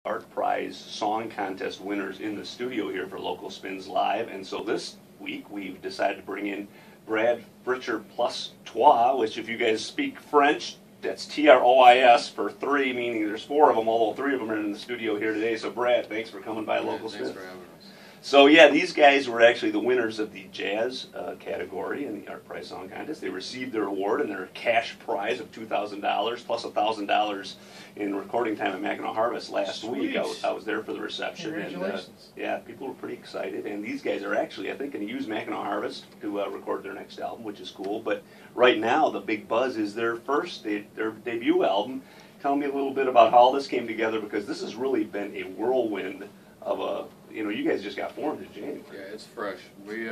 Art Prize Song Contest winners in the studio here for Local Spins Live. And so this week we've decided to bring in Brad Fritcher trois, which if you guys speak French, that's T-R-O-I-S for three, meaning there's four of them, although three of them are in the studio here today. So Brad, thanks for coming by Local Spins. Thanks for having us. So yeah, these guys were actually the winners of the jazz category in the Art Prize Song Contest. They received their award and their cash prize of $2,000 plus $1,000 in recording time at Mackinac Harvest last week. I was there for the reception. Congratulations. And, yeah, people were pretty excited. And these guys are actually, I think, going to use Mackinac Harvest to record their next album, which is cool. But right now, the big buzz is their debut album. Tell me a little bit about how all this came together, because this has really been a whirlwind of a, you guys just got formed in January. Yeah, it's fresh. We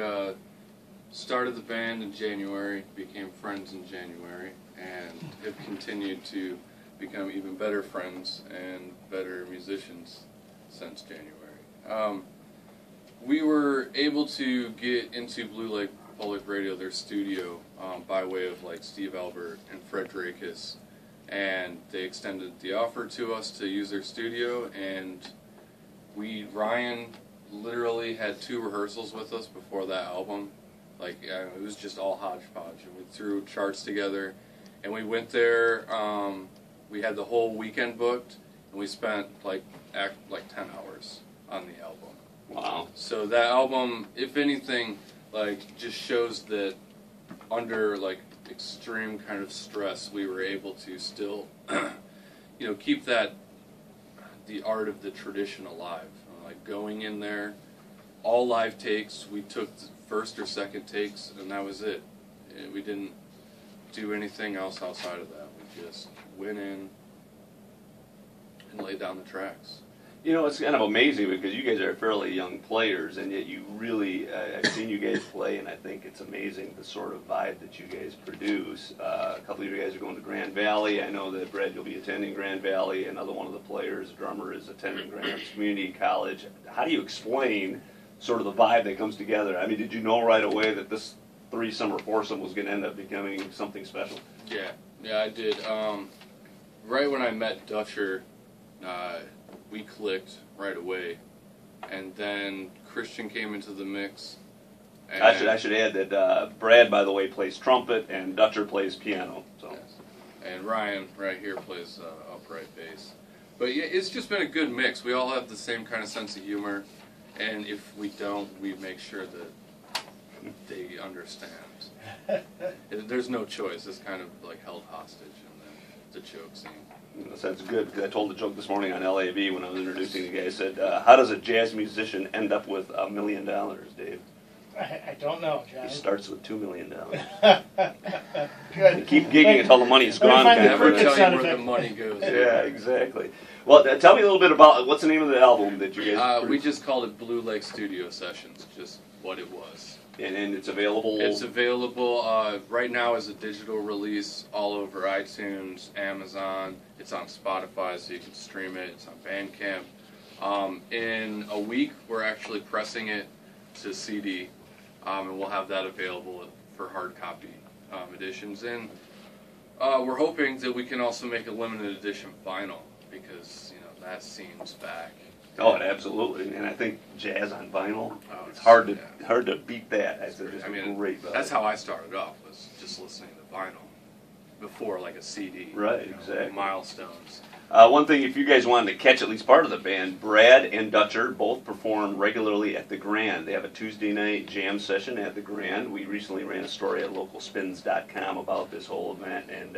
started the band in January, became friends in January, and have continued to become even better friends and better musicians since January. We were able to get into Blue Lake Public Radio, their studio, by way of like Steve Albert and Fred Dracus, and they extended the offer to us to use their studio, and Ryan literally had 2 rehearsals with us before that album. Like, it was just all hodgepodge, and we threw charts together, and we went there. We had the whole weekend booked, and we spent like 10 hours on the album. Wow. So that album, if anything, like, just shows that under like extreme kind of stress, we were able to still, keep the art of the tradition alive. Like, going in there, all live takes. We took the first or second takes, and that was it. We didn't do anything else outside of that. We just went in and laid down the tracks. It's kind of amazing because you guys are fairly young players, and yet you really, I've seen you guys play, and I think it's amazing the sort of vibe that you guys produce. A couple of you guys are going to Grand Valley. I know that, Brad, you'll be attending Grand Valley. Another one of the players, drummer, is attending Grand Community College. How do you explain sort of the vibe that comes together? I mean, did you know right away that this three-summer foursome was going to end up becoming something special? Yeah, I did. Right when I met Dutcher, we clicked right away, and then Christian came into the mix. And I should add that Brad, by the way, plays trumpet and Dutcher plays piano. So. Yes. And Ryan right here plays upright bass. But yeah, it's just been a good mix. We all have the same kind of sense of humor, and if we don't, we make sure that they understand. There's no choice. It's kind of like held hostage in the joke scene. That's good, because I told the joke this morning on LAV when I was introducing the guy. I said, how does a jazz musician end up with $1 million, Dave? I don't know, John. He starts with $2 million. Good. Keep gigging until the money's gone. Never tell you where the money goes. Yeah, exactly. Well, tell me a little bit about, what's the name of the album that you guys we just called it Blue Lake Studio Sessions, just what it was. And it's available? It's available right now as a digital release all over iTunes, Amazon. It's on Spotify, so you can stream it. It's on Bandcamp. In a week, we're actually pressing it to CD, and we'll have that available for hard copy editions. And we're hoping that we can also make a limited edition vinyl, because that scene's back. Oh, absolutely, and I think jazz on vinyl, it's hard to beat that. Great vibe. That's how I started off, was just listening to vinyl before like a CD. Right, exactly. Milestones. One thing, if you guys wanted to catch at least part of the band, Brad and Dutcher both perform regularly at the Grand. They have a Tuesday night jam session at the Grand. We recently ran a story at localspins.com about this whole event, and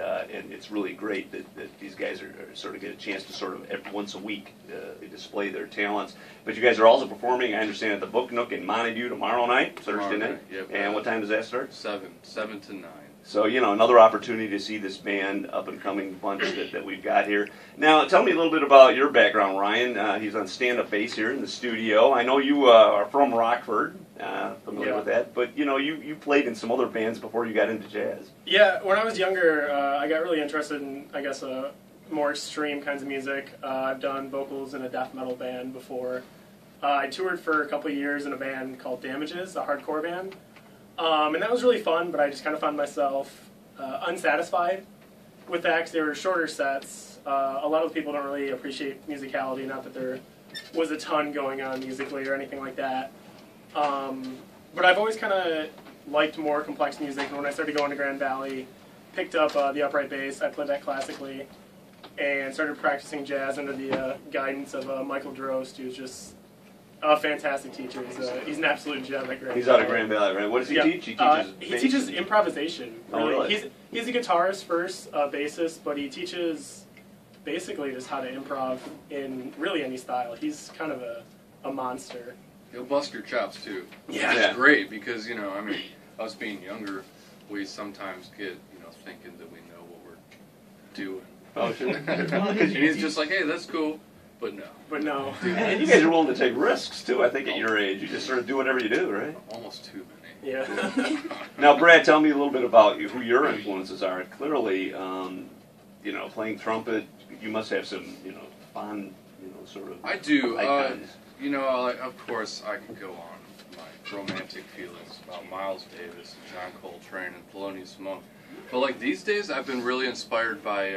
it's really great that these guys are sort of get a chance to sort of every once a week display their talents. But you guys are also performing, I understand, at the Book Nook in Montague tomorrow night, Thursday night. Yep. And what time does that start? 7 to 9. So, another opportunity to see this band, up-and-coming bunch that we've got here. Now, tell me a little bit about your background, Ryan. He's on stand-up bass here in the studio. I know you are from Rockford, familiar with that, but, you played in some other bands before you got into jazz. Yeah, when I was younger, I got really interested in, more extreme kinds of music. I've done vocals in a death metal band before. I toured for a couple of years in a band called Damages, a hardcore band. And that was really fun, but I just kind of found myself unsatisfied with that, because they were shorter sets. A lot of people don't really appreciate musicality, not that there was a ton going on musically or anything like that. But I've always kind of liked more complex music, and when I started going to Grand Valley, picked up the upright bass, I played that classically, and started practicing jazz under the guidance of Michael Drost, who's just a fantastic teacher. He's an absolute gem at Grand Valley. He's out of Grand Valley, right? What does he teach? He teaches improvisation. Oh, really? He's a guitarist first, bassist, but he teaches basically just how to improv in really any style. He's kind of a monster. He'll bust your chops too. Yeah. It's great because, you know, I mean, us being younger, we sometimes get, you know, thinking that we know what we're doing. Oh, sure. And he's just like, hey, that's cool, but no. But no. And you guys are willing to take risks too, I think, at your age. You just sort of do whatever you do, right? Almost too many. Yeah. Now, Brad, tell me a little bit about you, who your influences are. Clearly, you know, playing trumpet, you must have some, you know, fun, you know, sort of. I do. icons. You know, of course, I could go on my romantic feelings about Miles Davis and John Coltrane and Thelonious Monk. But like these days, I've been really inspired by,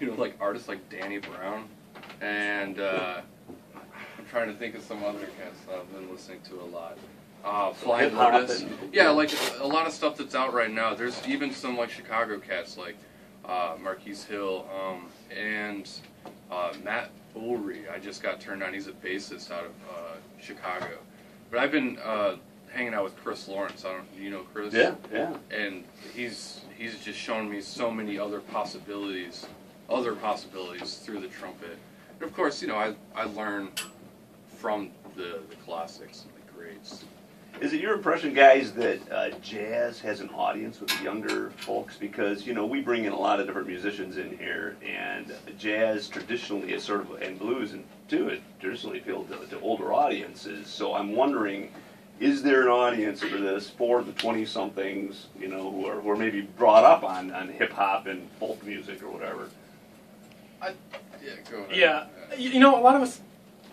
you know, like artists like Danny Brown, and I'm trying to think of some other cats that I've been listening to a lot. Flying Hip-hop Lotus. and- Yeah, like a lot of stuff that's out right now. There's even some like Chicago cats like Marquise Hill and Matt Ulrey. I just got turned on. He's a bassist out of Chicago. But I've been hanging out with Chris Lawrence. Do you know Chris? Yeah, yeah. And he's just shown me so many other possibilities through the trumpet. And of course, you know, I learn from the classics and the greats. Is it your impression, guys, that jazz has an audience with the younger folks? Because, you know, we bring in a lot of different musicians in here, and jazz traditionally is sort of, and blues and too, it traditionally appealed to older audiences. So I'm wondering, is there an audience for this for the 20-somethings, you know, who are maybe brought up on hip-hop and folk music or whatever? Yeah, go ahead. Yeah. You know, a lot of us,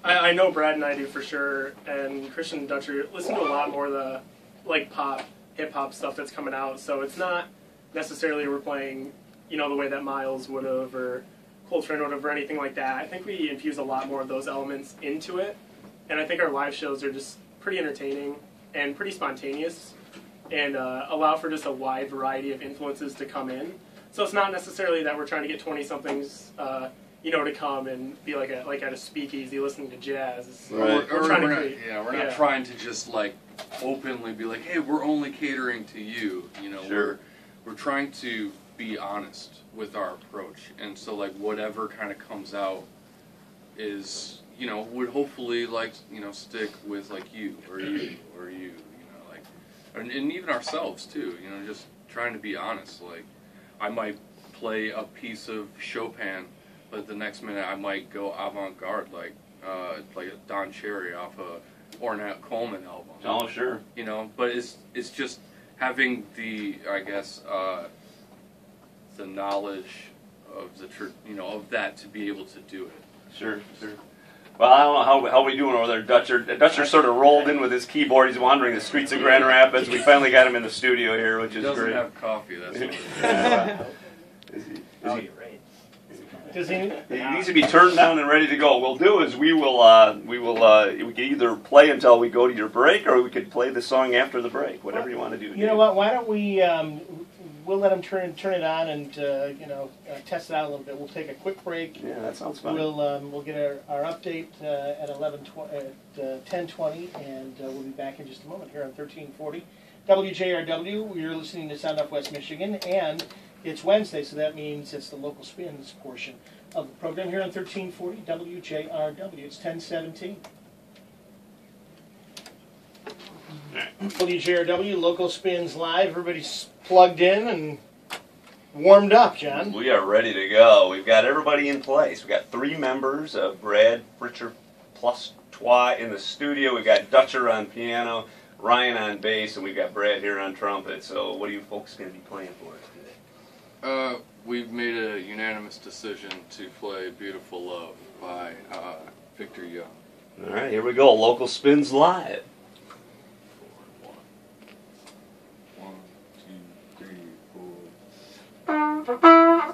I know Brad and I do for sure, and Christian and Dutcher listen to a lot more of the, like, pop, hip-hop stuff that's coming out, so it's not necessarily we're playing, you know, the way that Miles would have, or Coltrane would have, or anything like that. I think we infuse a lot more of those elements into it, and I think our live shows are just pretty entertaining and pretty spontaneous, and allow for just a wide variety of influences to come in. So it's not necessarily that we're trying to get 20-somethings, you know, to come and be like at a speakeasy listening to jazz. Right. We're trying to create, we're not trying to just like openly be like, hey, we're only catering to you. You know, Sure. we're trying to be honest with our approach, and so like whatever kind of comes out is, you know, would hopefully like, you know, stick with like you or you or you know, like, and even ourselves too. You know, just trying to be honest. Like, I might play a piece of Chopin, but the next minute I might go avant-garde, like a Don Cherry off a Ornette Coleman album. Oh, sure. You know, but it's just having the, I guess, the knowledge of of that to be able to do it. Sure, sure. Well, I don't know how we doing over there, Dutcher. Dutcher sort of rolled in with his keyboard. He's wandering the streets of Grand Rapids. We finally got him in the studio here, which He is doesn't great. have coffee. That's what it is. Yeah. Is he? You're right. Does he? He needs to be turned down and ready to go. What we'll do is we can either play until we go to your break, or we could play the song after the break. Whatever you want to do. You know what? Why don't we? We'll let him turn it on and test it out a little bit. We'll take a quick break. Yeah, that sounds fun. We'll get our update at 10:20, and we'll be back in just a moment here on 1340 WJRW. You're listening to Sound Off West Michigan, and it's Wednesday, so that means it's the local spins portion of the program here on 1340 WJRW. It's 10:17. WJRW, local spins live. Everybody's plugged in and warmed up, John. We are ready to go. We've got everybody in place. We've got 3 members of Brad Fritcher trois in the studio. We've got Dutcher on piano, Ryan on bass, and we've got Brad here on trumpet. So what are you folks going to be playing for us today? We've made a unanimous decision to play Beautiful Love by Victor Young. All right, here we go. Local spins live. 1, 2, 3, 4.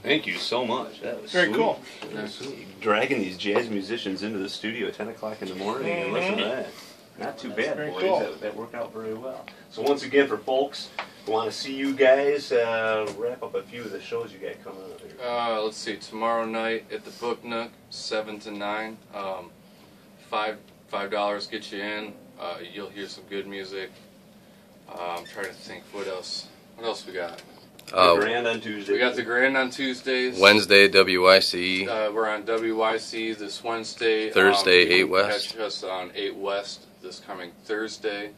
Thank you so much. That was Very sweet. cool. That was sweet. Dragging these jazz musicians into the studio at 10 o'clock in the morning and listen to that. Not too bad, very boys. cool. That worked out very well. So once again, for folks who want to see you guys, wrap up a few of the shows you got coming up here. Let's see. Tomorrow night at the Book Nook, 7 to 9. $5 get you in. You'll hear some good music. I'm trying to think what else. What else we got? The Grand on Tuesday. We got the Grand on Tuesdays. Wednesday, WIC. We're on WYC this Wednesday. Thursday, You 8 can West. Catch us on 8 West this coming Thursday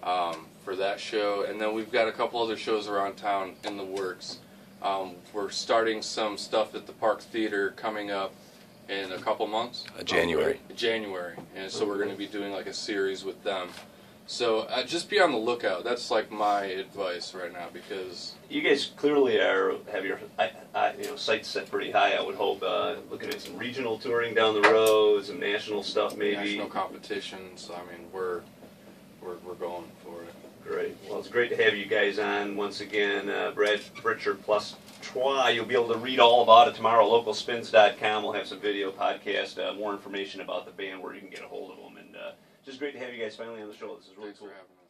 for that show. And then we've got a couple other shows around town in the works. We're starting some stuff at the Park Theater coming up in a couple months. January. January. And so we're going to be doing like a series with them. So just be on the lookout. That's like my advice right now, because You guys clearly have your sights set pretty high, I would hope. Looking at some regional touring down the road, some national stuff maybe. national competitions. I mean, we're going for it. Great. Well, it's great to have you guys on once again. Brad Fritcher trois. You'll be able to read all about it tomorrow. Localspins.com. We'll have some video podcast, more information about the band, where you can get a hold of them. And just great to have you guys finally on the show. This is really Thanks cool. for having us.